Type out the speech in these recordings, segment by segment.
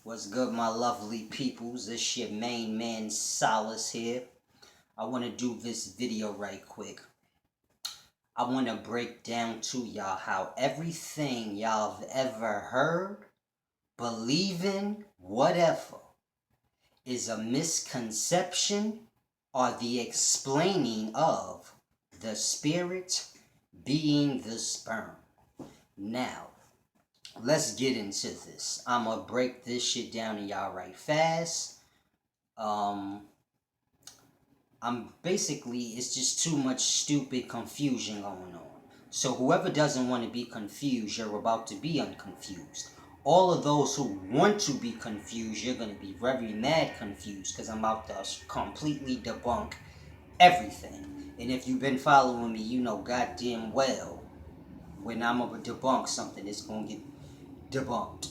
What's good, my lovely peoples? This your main man Solace here. I want to do this video right quick. I want to break down to y'all how everything y'all have ever heard, believe in, whatever, is a misconception or the explaining of the spirit being the sperm. Now, let's get into this. I'm gonna break this shit down to y'all right fast. Um, it's just too much stupid confusion going on. So whoever doesn't want to be confused, you're about to be unconfused. All of those who want to be confused, you're going to be very mad confused because I'm about to completely debunk everything. And if you've been following me, you know goddamn well when I'm going to debunk something, it's going to get debunked.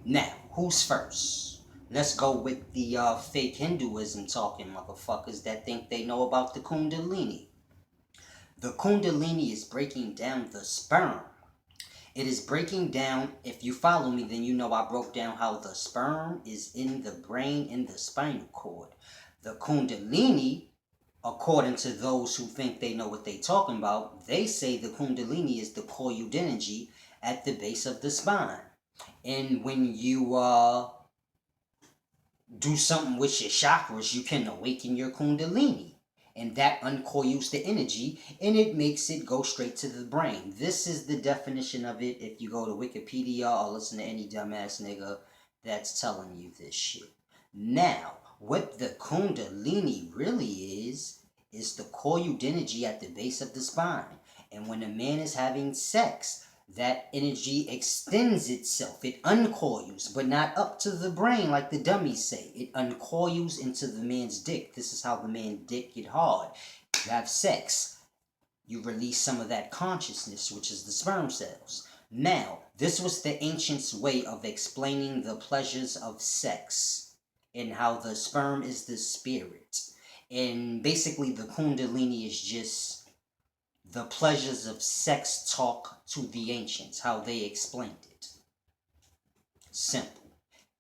Now, who's first? Let's go with the fake Hinduism talking motherfuckers that think they know about the Kundalini. The Kundalini is breaking down the sperm. It is breaking down, if you follow me, then you know I broke down how the sperm is in the brain, in the spinal cord. The Kundalini, according to those who think they know what they're talking about, they say the Kundalini is the coiled energy at the base of the spine. And when you do something with your chakras, you can awaken your Kundalini. And that uncoils the energy and it makes it go straight to the brain. This is the definition of it if you go to Wikipedia or listen to any dumbass nigga that's telling you this shit. Now, what the Kundalini really is the coiled energy at the base of the spine. And when a man is having sex, that energy extends itself. It uncoils, but not up to the brain like the dummies say. It uncoils into the man's dick. This is how the man's dick get hard. You have sex. You release some of that consciousness, which is the sperm cells. Now, this was the ancients' way of explaining the pleasures of sex and how the sperm is the spirit. And basically, the Kundalini is just the pleasures of sex talk to the ancients, how they explained it. Simple.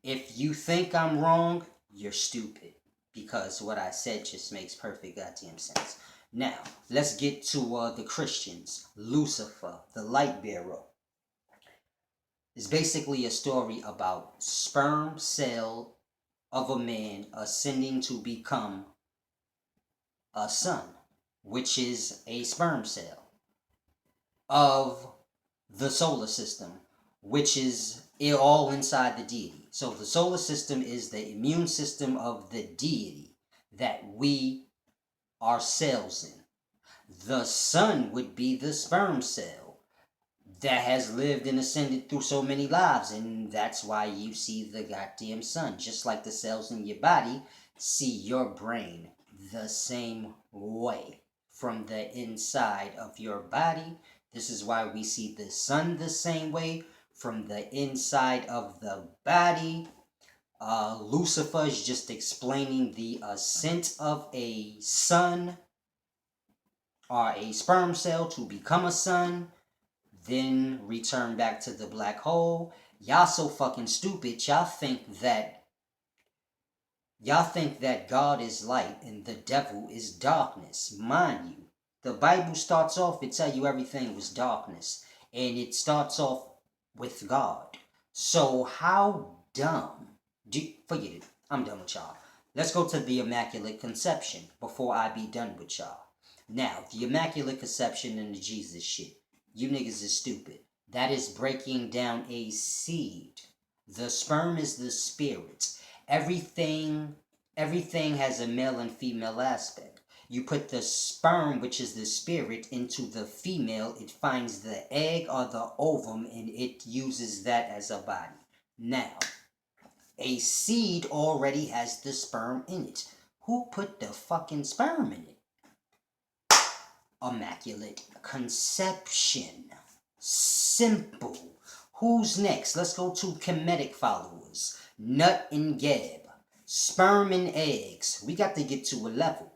If you think I'm wrong, you're stupid. Because what I said just makes perfect goddamn sense. Now, let's get to the Christians. Lucifer, the light bearer, is basically a story about sperm cell of a man ascending to become a son, which is a sperm cell of the solar system, which is all inside the deity. So the solar system is the immune system of the deity that we are cells in. The sun would be the sperm cell that has lived and ascended through so many lives, and that's why you see the goddamn sun. Just like the cells in your body see your brain the same way from the inside of your body. This is why we see the sun the same way from the inside of the body. Lucifer is just explaining the ascent of a sun or a sperm cell to become a sun, then return back to the black hole. Y'all so fucking stupid. Y'all think that God is light and the devil is darkness. Mind you, the Bible starts off, it tell you everything was darkness. And it starts off with God. So how dumb forget it. I'm done with y'all. Let's go to the Immaculate Conception before I be done with y'all. Now, the Immaculate Conception and the Jesus shit. You niggas is stupid. That is breaking down a seed. The sperm is the spirit. Everything has a male and female aspect. You put the sperm, which is the spirit, into the female, it finds the egg or the ovum, and it uses that as a body. Now, a seed already has the sperm in it. Who put the fucking sperm in it? Immaculate Conception. Simple. Who's next? Let's go to Kemetic followers. Nut and Gab. Sperm and eggs. We got to get to a level.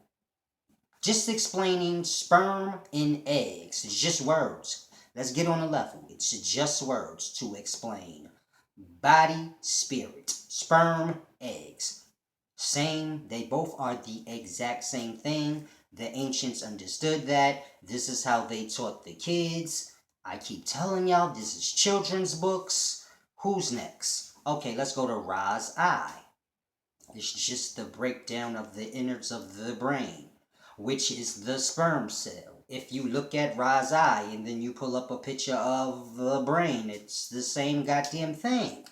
Just explaining sperm and eggs. It's just words. Let's get on a level. It's just words to explain Body, spirit. Sperm, eggs. Same, they both are the exact same thing. The ancients understood that. This is how they taught the kids. I keep telling y'all, this is children's books. Who's next? Okay, let's go to Ra's eye. It's just the breakdown of the innards of the brain, which is the sperm cell. If you look at Ra's eye and then you pull up a picture of the brain, it's the same goddamn thing.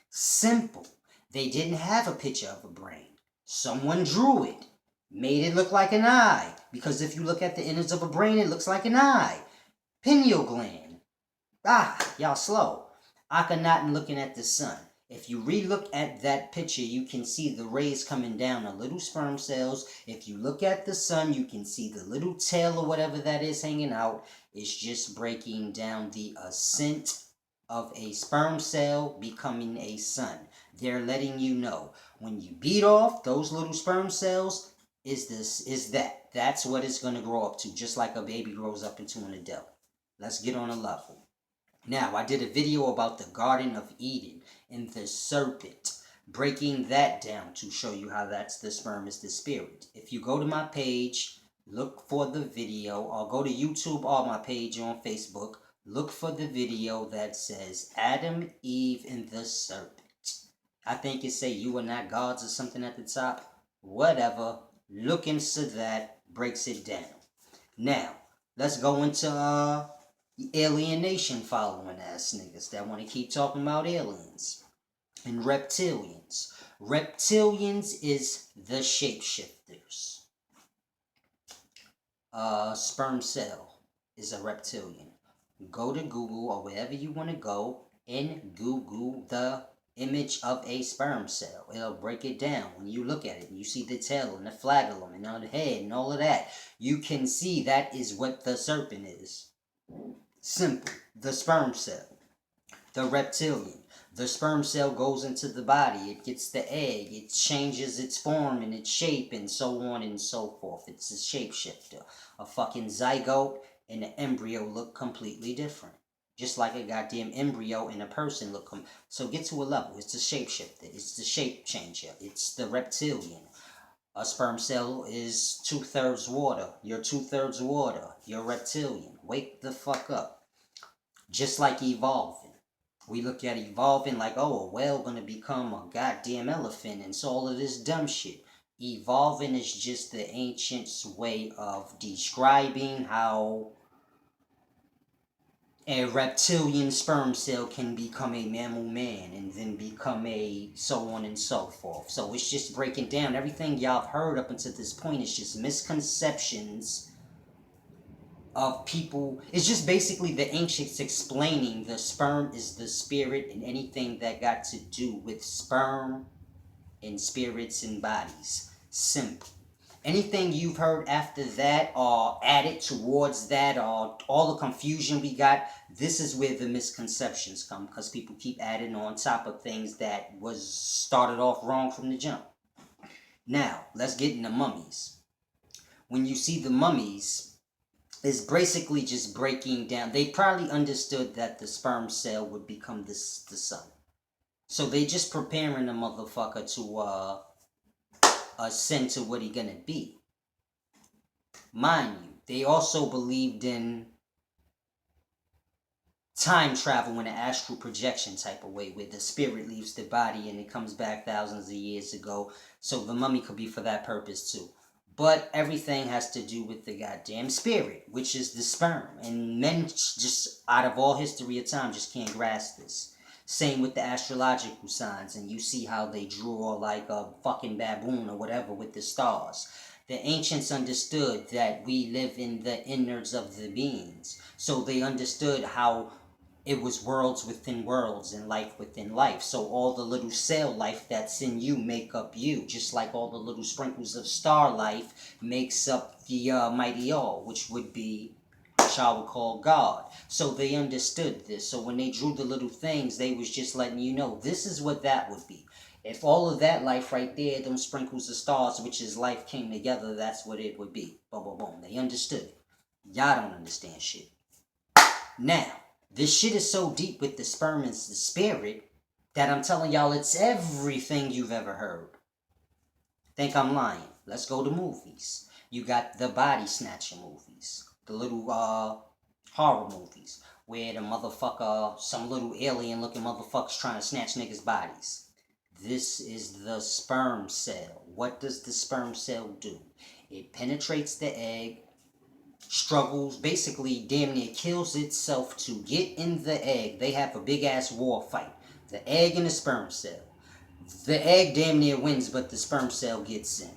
Simple. They didn't have a picture of a brain. Someone drew it, made it look like an eye. Because if you look at the innards of a brain, it looks like an eye. Pineal gland. Y'all slow. Akhenaten looking at the sun. If you re-look at that picture, you can see the rays coming down on little sperm cells. If you look at the sun, you can see the little tail or whatever that is hanging out. It's just breaking down the ascent of a sperm cell becoming a sun. They're letting you know when you beat off those little sperm cells, that's what it's going to grow up to, just like a baby grows up into an adult. Let's get on a level. Now, I did a video about the Garden of Eden and the serpent, breaking that down to show you how that's the sperm is the spirit. If you go to my page, look for the video, or go to YouTube or my page on Facebook, look for the video that says Adam, Eve, and the serpent. I think it say you are not gods or something at the top. Whatever. Look into that, breaks it down. Now, let's go into alienation following ass niggas that want to keep talking about aliens and reptilians. Reptilians is the shapeshifters. Sperm cell is a reptilian. Go to Google or wherever you want to go and Google the image of a sperm cell. It'll break it down. When you look at it and you see the tail and the flagellum and on the head and all of that, you can see that is what the serpent is. Simple. The sperm cell. The reptilian. The sperm cell goes into the body. It gets the egg. It changes its form and its shape and so on and so forth. It's a shapeshifter. A fucking zygote and an embryo look completely different. Just like a goddamn embryo and a person look. So get to a level. It's a shapeshifter. It's the shape changer. It's the reptilian. A sperm cell is 2/3 water. You're 2/3 water. You're reptilian. Wake the fuck up. Just like evolving. We look at evolving like, oh, a whale gonna become a goddamn elephant and so all of this dumb shit. Evolving is just the ancients' way of describing how a reptilian sperm cell can become a mammal man and then become a so on and so forth. So it's just breaking down everything y'all have heard up until this point. It's just misconceptions of people. It's just basically the ancients explaining the sperm is the spirit and anything that got to do with sperm and spirits and bodies. Simple. Anything you've heard after that or added towards that or all the confusion we got, this is where the misconceptions come because people keep adding on top of things that was started off wrong from the jump. Now, let's get into mummies. When you see the mummies, is basically just breaking down. They probably understood that the sperm cell would become the sun. So they just preparing the motherfucker to ascend to what he gonna be. Mind you, they also believed in time travel in an astral projection type of way where the spirit leaves the body and it comes back thousands of years ago. So the mummy could be for that purpose too. But everything has to do with the goddamn spirit, which is the sperm. And men just, out of all history of time, just can't grasp this. Same with the astrological signs. And you see how they draw like a fucking baboon or whatever with the stars. The ancients understood that we live in the innards of the beings. So they understood how it was worlds within worlds and life within life. So all the little cell life that's in you make up you. Just like all the little sprinkles of star life makes up the mighty all, which would be, which I would call God. So they understood this. So when they drew the little things, they was just letting you know, this is what that would be. If all of that life right there, them sprinkles of stars, which is life, came together, that's what it would be. Boom, boom, boom. They understood it. Y'all don't understand shit. Now, this shit is so deep with the sperm and the spirit That I'm telling y'all it's everything you've ever heard. Think I'm lying? Let's go to movies. You got the body snatcher movies, the little horror movies, where the motherfucker, some little alien looking motherfuckers trying to snatch niggas' bodies. This is the sperm cell. What does the sperm cell do? It penetrates the egg, struggles, basically damn near kills itself to get in the egg. They have a big ass war fight. The egg and the sperm cell. The egg damn near wins, but the sperm cell gets in.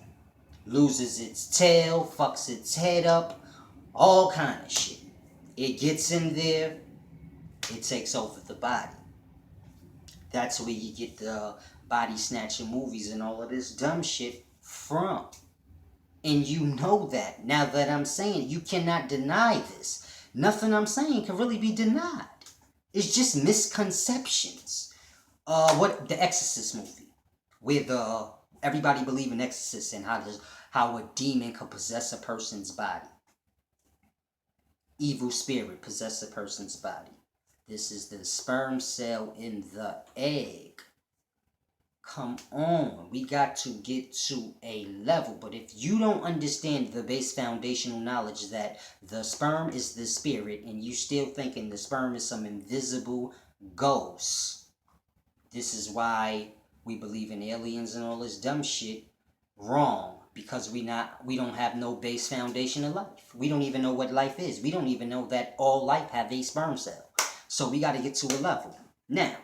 Loses its tail, fucks its head up, all kind of shit. It gets in there, it takes over the body. That's where you get the body snatcher movies and all of this dumb shit from. And you know that. Now that I'm saying, you cannot deny this. Nothing I'm saying can really be denied. It's just misconceptions. What the Exorcist movie, where everybody believe in Exorcist and how a demon could possess a person's body. Evil spirit possess a person's body. This is the sperm cell in the egg. Come on, we got to get to a level. But if you don't understand the base foundational knowledge that the sperm is the spirit, and you still thinking the sperm is some invisible ghost, this is why we believe in aliens and all this dumb shit. Wrong. Because we don't have no base foundation of life. We don't even know what life is. We don't even know that all life have a sperm cell. So we got to get to a level. Now,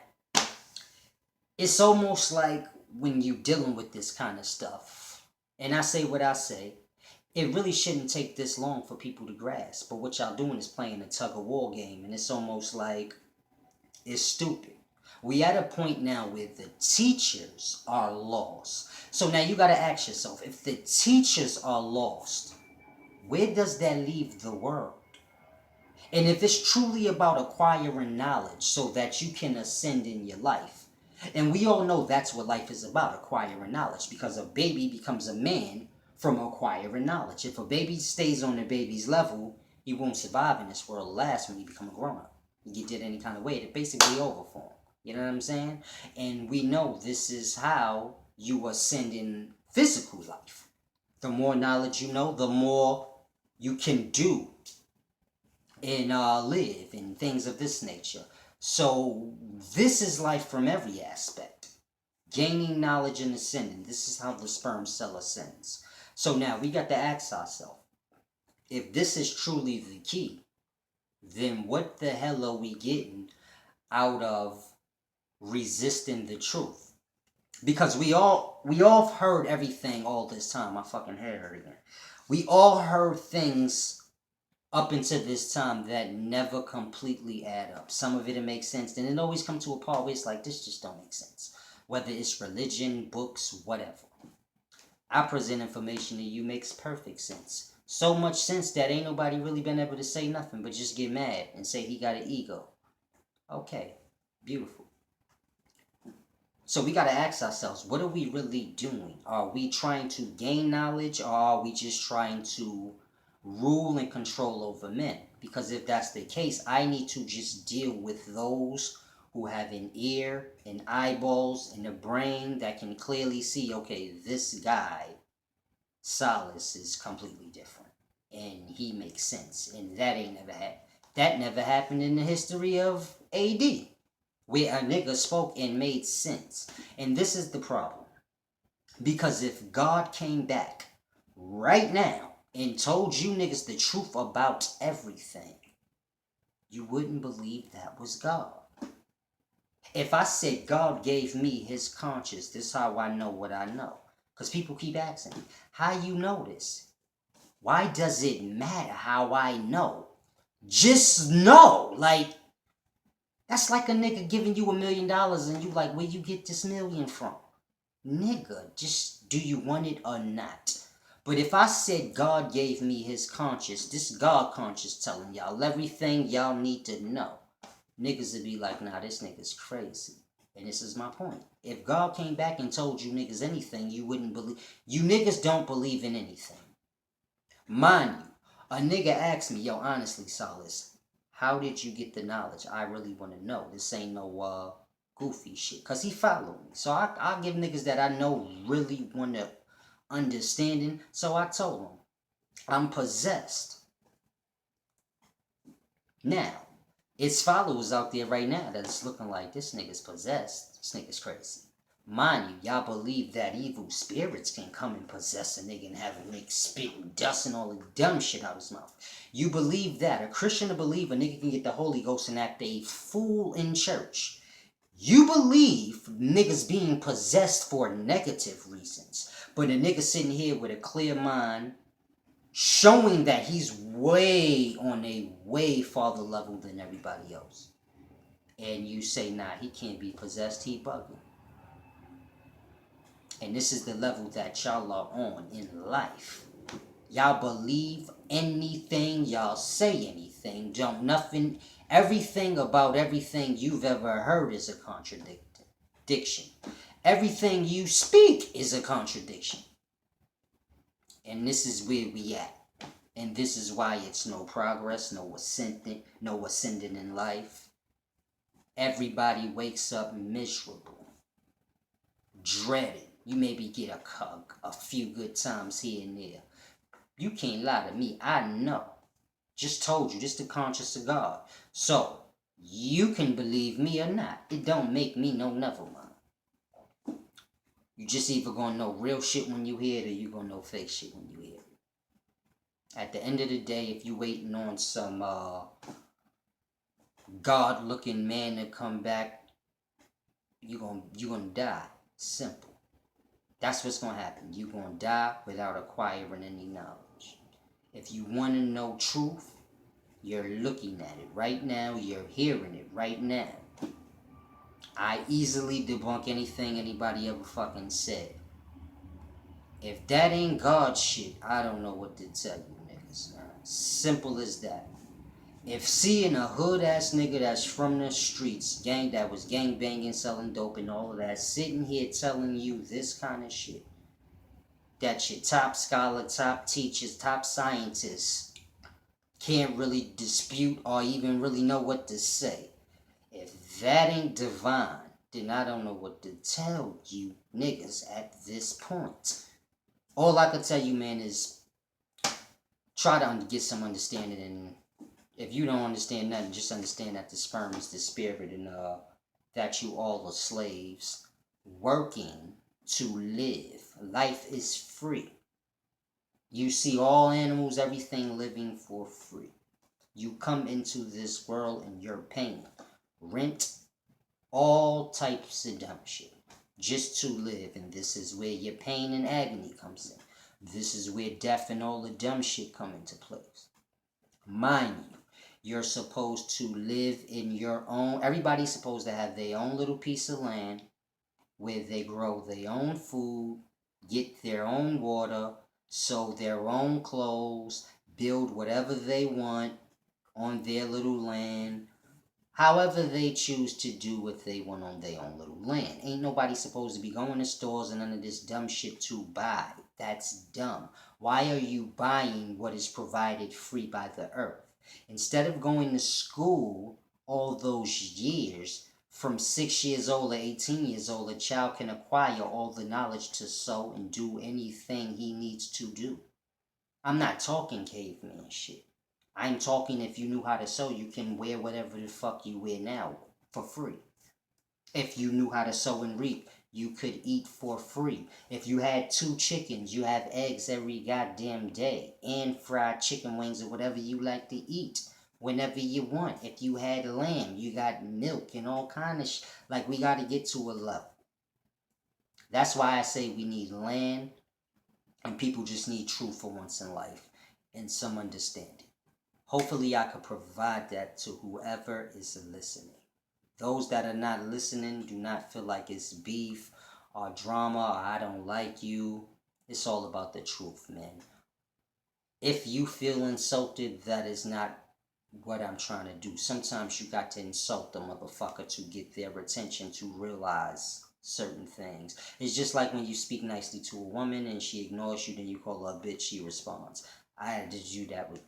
it's almost like when you dealing with this kind of stuff, and I say what I say, it really shouldn't take this long for people to grasp. But what y'all doing is playing a tug of war game, and it's almost like it's stupid. We at a point now where the teachers are lost. So now you got to ask yourself, if the teachers are lost, where does that leave the world? And if it's truly about acquiring knowledge so that you can ascend in your life, and we all know that's what life is about, acquiring knowledge, because a baby becomes a man from acquiring knowledge. If a baby stays on the baby's level, he won't survive in this world last when he become a grown-up. You get any kind of way, it's basically over for him. You know what I'm saying? And we know this is how you ascend in physical life. The more knowledge you know, the more you can do and live and things of this nature. So this is life from every aspect. Gaining knowledge and ascending. This is how the sperm cell ascends. So now we got to ask ourselves, if this is truly the key, then what the hell are we getting out of resisting the truth? Because we all heard everything all this time. My fucking head hurt again. We all heard things up until this time that never completely add up. Some of it makes sense, then it always comes to a part where it's like, this just don't make sense. Whether it's religion, books, whatever. I present information to you makes perfect sense. So much sense that ain't nobody really been able to say nothing but just get mad and say he got an ego. Okay, beautiful. So we got to ask ourselves, what are we really doing? Are we trying to gain knowledge, or are we just trying to rule and control over men? Because if that's the case, I need to just deal with those who have an ear and eyeballs and a brain that can clearly see, okay, this guy, Solace, is completely different. And he makes sense. And that never happened in the history of AD. Where a nigga spoke and made sense. And this is the problem. Because if God came back right now and told you niggas the truth about everything, you wouldn't believe that was God. If I said God gave me his conscience, this is how I know what I know. Because people keep asking me, how you know this? Why does it matter how I know? Just know. Like, that's like a nigga giving you $1 million and you like, where you get this million from? Nigga, just do you want it or not? But if I said God gave me his conscience, this God conscience telling y'all everything y'all need to know, niggas would be like, nah, this nigga's crazy. And this is my point. If God came back and told you niggas anything, you wouldn't believe. You niggas don't believe in anything. Mind you, a nigga asked me, yo, honestly, Solace, how did you get the knowledge? I really want to know. This ain't no goofy shit. Because he followed me. So I give niggas that I know really want to understanding. So I told him, I'm possessed. Now, it's followers out there right now that's looking like this nigga's possessed. This nigga's crazy. Mind you, y'all believe that evil spirits can come and possess a nigga and have a nigga spitting dust and all the dumb shit out of his mouth. You believe that. A Christian to believe a nigga can get the Holy Ghost and act a fool in church. You believe niggas being possessed for negative reasons. But a nigga sitting here with a clear mind, showing that he's way on a way farther level than everybody else. And you say, nah, he can't be possessed, he bugging. And this is the level that y'all are on in life. Y'all believe anything, y'all say anything, don't nothing, everything about everything you've ever heard is a contradiction. Everything you speak is a contradiction. And this is where we at. And this is why it's no progress, no ascending in life. Everybody wakes up miserable, dreading. You maybe get a few good times here and there. You can't lie to me. I know. Just told you, this the conscience of God. So, you can believe me or not. It don't make me no never mind. You just either gonna know real shit when you hear it or you gonna know fake shit when you hear it. At the end of the day, if you waiting on some God-looking man to come back, you gonna die. Simple. That's what's gonna happen. You gonna die without acquiring any knowledge. If you want to know truth, you're looking at it right now. You're hearing it right now. I easily debunk anything anybody ever fucking said. If that ain't God shit, I don't know what to tell you niggas. Simple as that. If seeing a hood ass nigga that's from the streets, that was gang banging, selling dope and all of that, sitting here telling you this kind of shit, that your top scholar, top teachers, top scientists can't really dispute or even really know what to say. If that ain't divine, then I don't know what to tell you niggas at this point. All I can tell you, man, is try to get some understanding. And if you don't understand nothing, just understand that the sperm is the spirit and that you all are slaves working to live. Life is free. You see all animals, everything living for free. You come into this world and you're paying rent, all types of dumb shit, just to live. And this is where your pain and agony comes in. This is where death and all the dumb shit come into place. Mind you, you're supposed to live in your own, everybody's supposed to have their own little piece of land where they grow their own food, get their own water, sew their own clothes, build whatever they want on their little land, however they choose to do what they want on their own little land. Ain't nobody supposed to be going to stores and none of this dumb shit to buy. That's dumb. Why are you buying what is provided free by the earth? Instead of going to school all those years, from 6 years old to 18 years old, a child can acquire all the knowledge to sew and do anything he needs to do. I'm not talking caveman shit. I'm talking if you knew how to sew, you can wear whatever the fuck you wear now for free. If you knew how to sew and reap, you could eat for free. If you had 2 chickens, you have eggs every goddamn day and fried chicken wings or whatever you like to eat whenever you want. If you had lamb, you got milk and all kind of like we got to get to a level. That's why I say we need land and people just need truth for once in life and some understanding. Hopefully I could provide that to whoever is listening. Those that are not listening, do not feel like it's beef or drama or I don't like you. It's all about the truth, man. If you feel insulted, that is not what I'm trying to do. Sometimes you got to insult the motherfucker to get their attention to realize certain things. It's just like when you speak nicely to a woman and she ignores you, then you call her a bitch, she responds. I had to do that with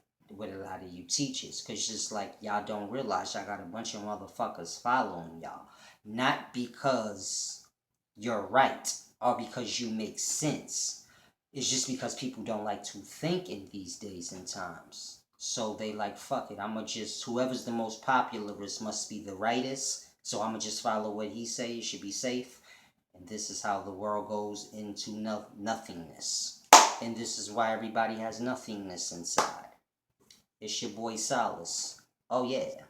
a lot of you teachers, because just like y'all don't realize y'all got a bunch of motherfuckers following y'all. not because you're right or because you make sense. It's just because people don't like to think in these days and times. So they like, fuck it, I'ma just, whoever's the most popularist must be the rightest. So I'ma just follow what he say, it should be safe. And this is how the world goes into nothingness. And this is why everybody has nothingness inside. It's your boy Solace. Oh yeah.